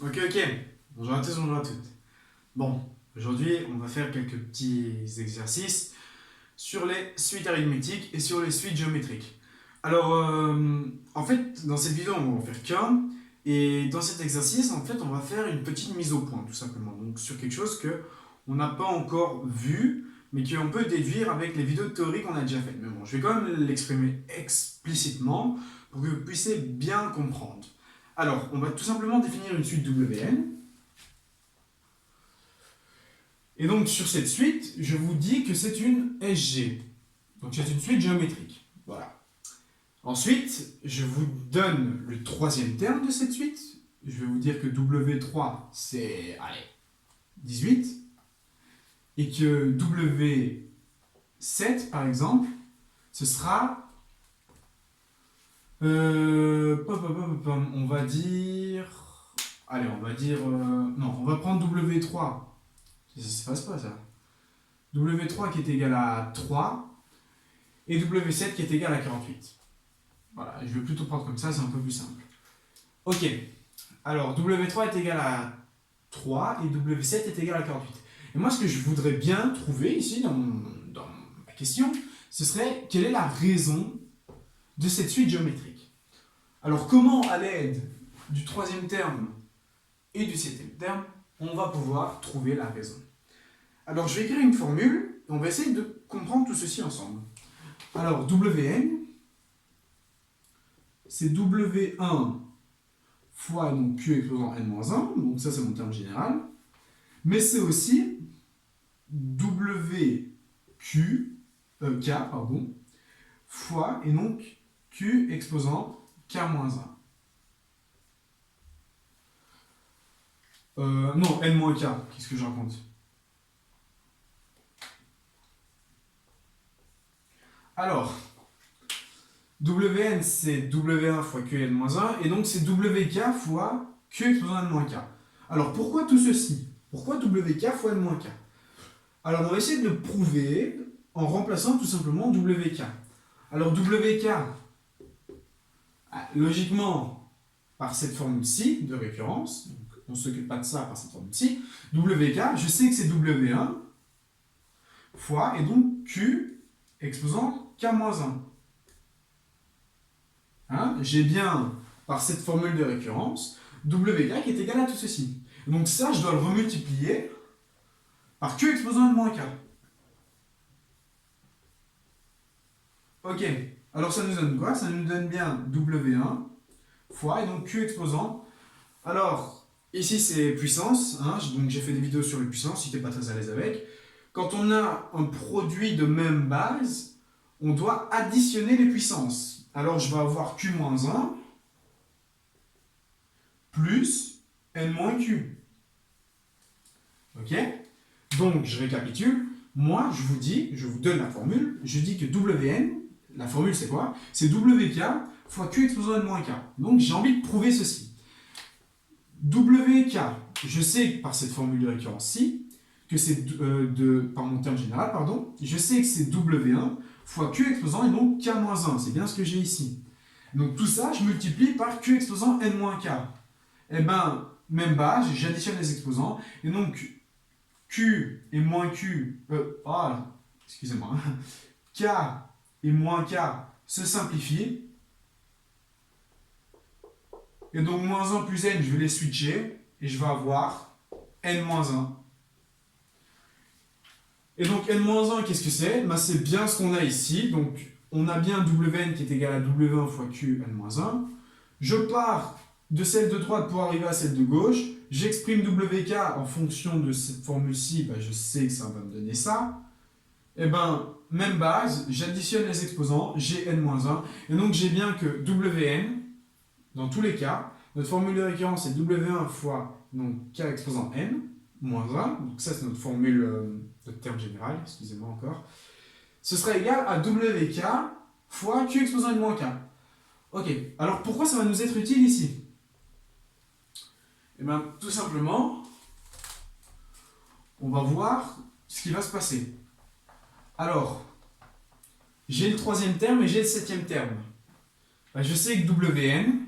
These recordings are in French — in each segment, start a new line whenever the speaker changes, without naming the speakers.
Ok. Bonjour à tous, bonjour à toutes. Bon, aujourd'hui, on va faire quelques petits exercices sur les suites arithmétiques et sur les suites géométriques. Alors, en fait, dans cette vidéo, on va en faire qu'un. Et dans cet exercice, en fait, on va faire une petite mise au point, tout simplement. Donc, sur quelque chose que on n'a pas encore vu, mais qu'on peut déduire avec les vidéos de théorie qu'on a déjà faites. Mais bon, je vais quand même l'exprimer explicitement pour que vous puissiez bien comprendre. Alors, on va tout simplement définir une suite WN. Et donc, sur cette suite, je vous dis que c'est une SG. Donc, c'est une suite géométrique. Voilà. Ensuite, je vous donne le troisième terme de cette suite. Je vais vous dire que W3, c'est, allez, 18. Et que W7, par exemple, ce sera, on va dire, allez, non, on va prendre W3. Ça ne se passe pas, ça. W3 qui est égal à 3 et W7 qui est égal à 48. Voilà, je vais plutôt prendre comme ça, c'est un peu plus simple. Ok, alors W3 est égal à 3 et W7 est égal à 48. Et moi, ce que je voudrais bien trouver ici dans ma question, ce serait quelle est la raison de cette suite géométrique. Alors, comment, à l'aide du troisième terme et du septième terme, on va pouvoir trouver la raison. Alors, je vais écrire une formule et on va essayer de comprendre tout ceci ensemble. Alors, Wn, c'est W1 fois donc Q exposant n-1, donc ça c'est mon terme général, mais c'est aussi K fois et donc Q exposant K-1. Non, n-K, qu'est-ce que je raconte? Alors, Wn c'est W1 fois Qn-1 et donc c'est Wk fois Q exposant n-K. Alors pourquoi tout ceci? Pourquoi Wk fois n-K? Alors on va essayer de le prouver en remplaçant tout simplement Wk. Alors Wk, logiquement, par cette formule-ci de récurrence, donc on ne s'occupe pas de ça par cette formule-ci, Wk, je sais que c'est W1 fois et donc Q exposant K-1. Hein, j'ai bien, par cette formule de récurrence, Wk qui est égal à tout ceci. Donc ça, je dois le remultiplier par Q exposant n-K. Ok, alors ça nous donne quoi? Ça nous donne bien W1 fois, et donc Q exposant. Alors, ici c'est puissance, hein, donc j'ai fait des vidéos sur les puissances, si tu n'es pas très à l'aise avec. Quand on a un produit de même base, on doit additionner les puissances. Alors je vais avoir Q-1 plus N-Q. Ok? Donc je récapitule. Moi, je vous donne la formule, je dis que Wn, la formule c'est quoi? C'est Wk fois Q exposant n-K. Donc j'ai envie de prouver ceci. Wk, je sais par cette formule de récurrence-ci, que c'est par mon terme général, pardon, je sais que c'est W1 fois Q exposant et donc K-1. C'est bien ce que j'ai ici. Donc tout ça, je multiplie par Q exposant n-K. Eh bien, même base, j'additionne les exposants, et donc Q et moins Q, excusez-moi, K et moins K se simplifient. Et donc moins 1 plus n, je vais les switcher, et je vais avoir n-1. Et donc n-1, qu'est-ce que c'est? Ben, c'est bien ce qu'on a ici. Donc on a bien Wn qui est égal à W1 fois Q n-1. Je pars de celle de droite pour arriver à celle de gauche. J'exprime Wk en fonction de cette formule-ci, ben, je sais que ça va me donner ça. Et ben, même base, j'additionne les exposants, j'ai n-1. Et donc j'ai bien que Wn, dans tous les cas, notre formule de récurrence est W1 fois donc, K exposant n, moins 1. Donc ça c'est notre formule, notre terme général, excusez-moi encore. Ce sera égal à Wk fois Q exposant n-K. Ok, alors pourquoi ça va nous être utile ici? Eh bien, tout simplement, on va voir ce qui va se passer. Alors, j'ai le troisième terme et j'ai le septième terme. Ben, je sais que Wn,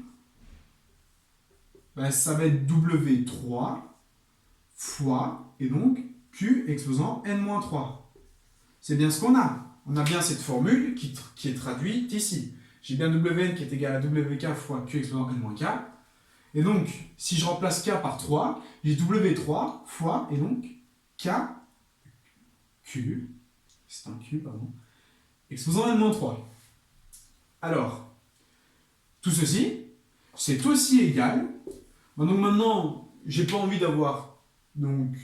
ben, ça va être W3 fois, et donc Q exposant N-3. C'est bien ce qu'on a. On a bien cette formule qui est traduite ici. J'ai bien Wn qui est égal à Wk fois Q exposant N-K. Et donc, si je remplace K par 3, j'ai W3 fois, et donc K, Q, c'est un Q, pardon, exposant N-3. Alors, tout ceci, c'est aussi égal. Donc maintenant, j'ai pas envie d'avoir donc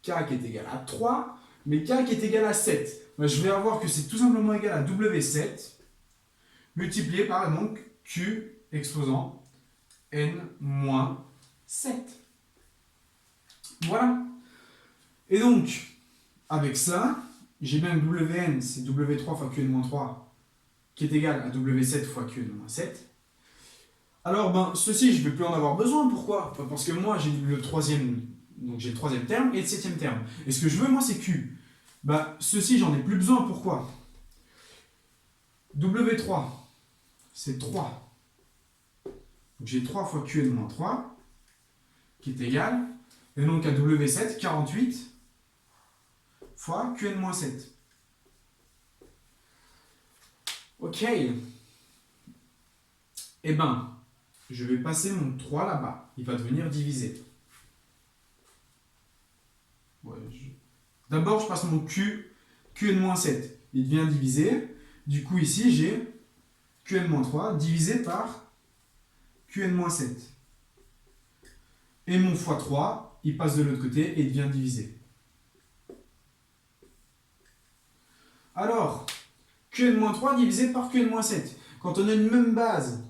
K qui est égal à 3, mais K qui est égal à 7. Je vais avoir que c'est tout simplement égal à W7 multiplié par donc Q exposant N-7. Voilà. Et donc, avec ça, j'ai bien que Wn, c'est W3 fois Qn-3, qui est égal à W7 fois Qn-7. Alors, ben, ceci, je ne vais plus en avoir besoin. Pourquoi? Parce que moi, j'ai le troisième terme et le septième terme. Et ce que je veux, moi, c'est Q. Ben, ceci, j'en ai plus besoin. Pourquoi? W3, c'est 3. Donc, j'ai 3 fois Qn-3, qui est égal, et donc à W7, 48 fois Qn-7. Ok. Eh ben, je vais passer mon 3 là-bas. Il va devenir divisé. Ouais, D'abord, je passe mon Qn-7. Il devient divisé. Du coup, ici, j'ai Qn-3 divisé par Qn-7. Et mon x3, il passe de l'autre côté et il devient divisé. Alors, Qn-3 divisé par Qn-7. Quand on a une même base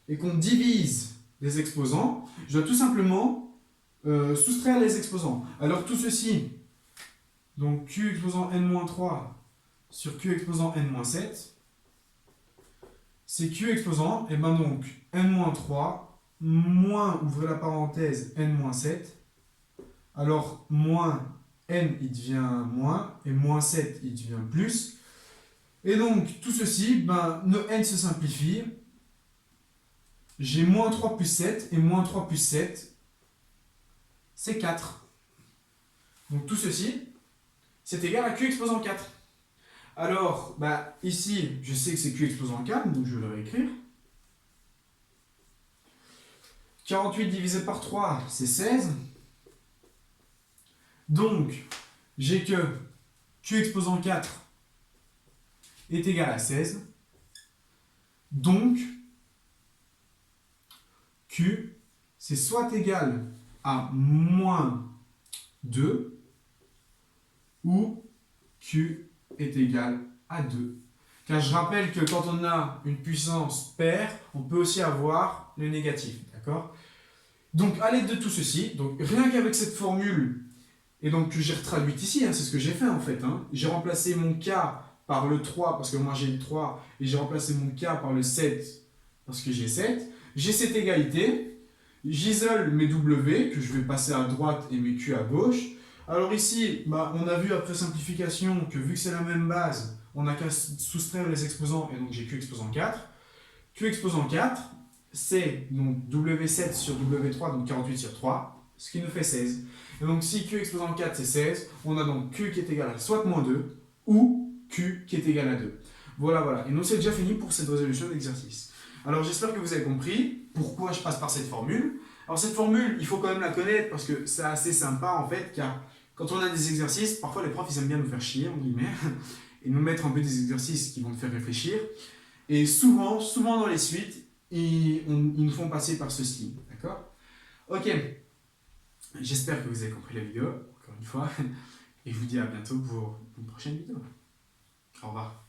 et qu'on divise les exposants, je dois tout simplement soustraire les exposants. Alors tout ceci, donc Q exposant N-3 sur Q exposant N-7, c'est Q exposant, et ben donc N-3 moins, ouvrez la parenthèse, N-7. Alors moins N, il devient moins, et moins 7, il devient plus. Et donc tout ceci, ben, nos N se simplifient. J'ai moins 3 plus 7, et moins 3 plus 7, c'est 4. Donc tout ceci, c'est égal à Q exposant 4. Alors, bah, ici, je sais que c'est Q exposant 4, donc je vais le réécrire. 48 divisé par 3, c'est 16. Donc, j'ai que Q exposant 4 est égal à 16. Donc, Q, c'est soit égal à moins 2, ou Q est égal à 2. Car je rappelle que quand on a une puissance paire, on peut aussi avoir le négatif. D'accord? Donc, à l'aide de tout ceci, donc rien qu'avec cette formule, et donc que j'ai retraduite ici, hein, c'est ce que j'ai fait en fait. Hein, j'ai remplacé mon K par le 3, parce que moi j'ai le 3, et j'ai remplacé mon K par le 7, parce que j'ai 7. J'ai cette égalité, j'isole mes W, que je vais passer à droite, et mes Q à gauche. Alors ici, bah, on a vu après simplification que vu que c'est la même base, on n'a qu'à soustraire les exposants, et donc j'ai Q exposant 4. Q exposant 4, c'est donc W7 sur W3, donc 48 sur 3, ce qui nous fait 16. Et donc si Q exposant 4 c'est 16, on a donc Q qui est égal à soit moins 2, ou Q qui est égal à 2. Voilà, voilà. Et donc c'est déjà fini pour cette résolution d'exercice. Alors j'espère que vous avez compris pourquoi je passe par cette formule. Alors cette formule, il faut quand même la connaître parce que c'est assez sympa en fait, car quand on a des exercices, parfois les profs ils aiment bien nous faire chier, en guillemets, et nous mettre un peu des exercices qui vont nous faire réfléchir. Et souvent dans les suites, ils nous font passer par ceci. D'accord? Ok. J'espère que vous avez compris la vidéo, encore une fois. Et je vous dis à bientôt pour une prochaine vidéo. Au revoir.